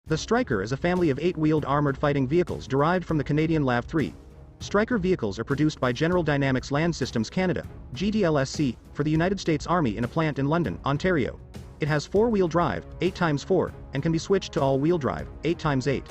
The SRYKER is a family of 8-wheeled armored fighting vehicles derived from the Canadian LAV-3. SRYKER vehicles are produced by General Dynamics Land Systems Canada, GDLSC, for the United States Army in a plant in London, Ontario. It has 4-wheel drive, 8x4, and can be switched to all-wheel drive, 8x8.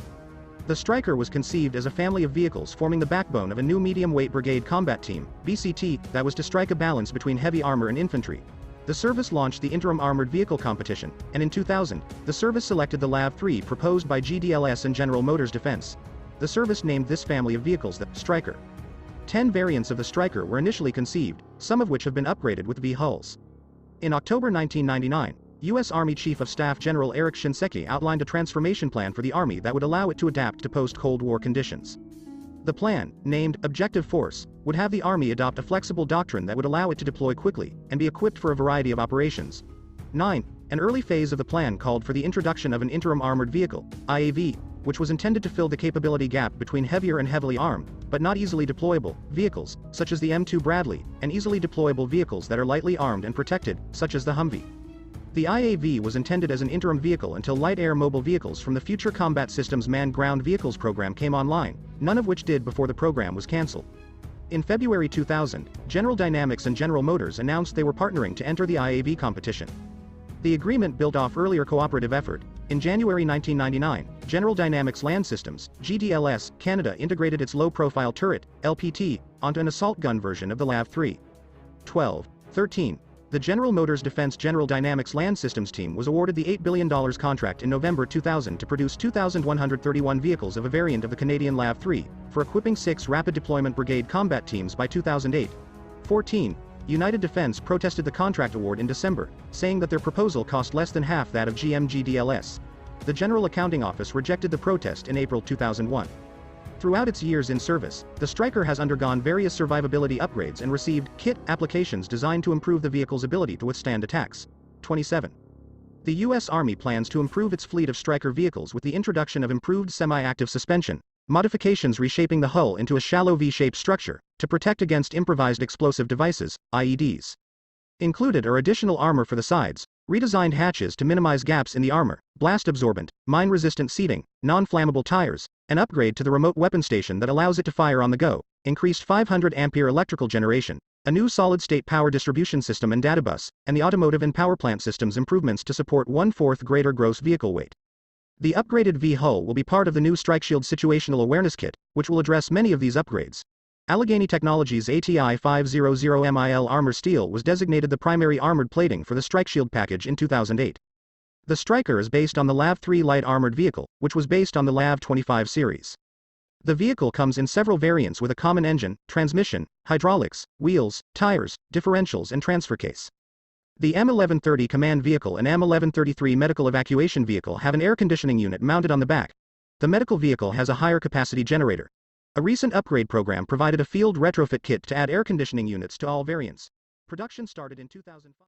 The SRYKER was conceived as a family of vehicles forming the backbone of a new medium-weight brigade combat team, BCT, that was to strike a balance between heavy armor and infantry. The service launched the Interim Armored Vehicle Competition, and in 2000, the service selected the LAV-3 proposed by GDLS and General Motors Defense. The service named this family of vehicles the SRYKER. 10 variants of the SRYKER were initially conceived, some of which have been upgraded with V hulls. In October 1999, U.S. Army Chief of Staff General Eric Shinseki outlined a transformation plan for the Army that would allow it to adapt to post-Cold War conditions. The plan, named Objective Force, would have the Army adopt a flexible doctrine that would allow it to deploy quickly, and be equipped for a variety of operations. 9. An early phase of the plan called for the introduction of an Interim Armored Vehicle, IAV, which was intended to fill the capability gap between heavier and heavily armed, but not easily deployable, vehicles, such as the M2 Bradley, and easily deployable vehicles that are lightly armed and protected, such as the Humvee. The IAV was intended as an interim vehicle until light air mobile vehicles from the Future Combat Systems Manned Ground Vehicles program came online, none of which did before the program was cancelled. In February 2000, General Dynamics and General Motors announced they were partnering to enter the IAV competition. The agreement built off earlier cooperative effort. In January 1999, General Dynamics Land Systems, GDLS, Canada integrated its low-profile turret, LPT, onto an assault gun version of the LAV-3. 12. 13. The General Motors Defense General Dynamics Land Systems team was awarded the $8 billion contract in November 2000 to produce 2,131 vehicles of a variant of the Canadian LAV-3, for equipping 6 Rapid Deployment Brigade combat teams by 2008. 14. United Defense protested the contract award in December, saying that their proposal cost less than half that of GM GDLS. The General Accounting Office rejected the protest in April 2001. Throughout its years in service, the SRYKER has undergone various survivability upgrades and received kit applications designed to improve the vehicle's ability to withstand attacks. 27. The U.S. Army plans to improve its fleet of SRYKER vehicles with the introduction of improved semi-active suspension, modifications reshaping the hull into a shallow V-shaped structure, to protect against improvised explosive devices, IEDs. Included are additional armor for the sides, redesigned hatches to minimize gaps in the armor, blast-absorbent, mine-resistant seating, non-flammable tires, an upgrade to the remote weapon station that allows it to fire on the go, increased 500-ampere electrical generation, a new solid-state power distribution system and databus, and the automotive and power plant systems improvements to support 1/4 greater gross vehicle weight. The upgraded V-hull will be part of the new StrikeShield Situational Awareness Kit, which will address many of these upgrades. Allegheny Technologies ATI 500 MIL armor steel was designated the primary armored plating for the StrikeShield package in 2008. The SRYKER is based on the LAV-3 light armored vehicle, which was based on the LAV-25 series. The vehicle comes in several variants with a common engine, transmission, hydraulics, wheels, tires, differentials and transfer case. The M1130 command vehicle and M1133 medical evacuation vehicle have an air conditioning unit mounted on the back. The medical vehicle has a higher capacity generator. A recent upgrade program provided a field retrofit kit to add air conditioning units to all variants. Production started in 2005.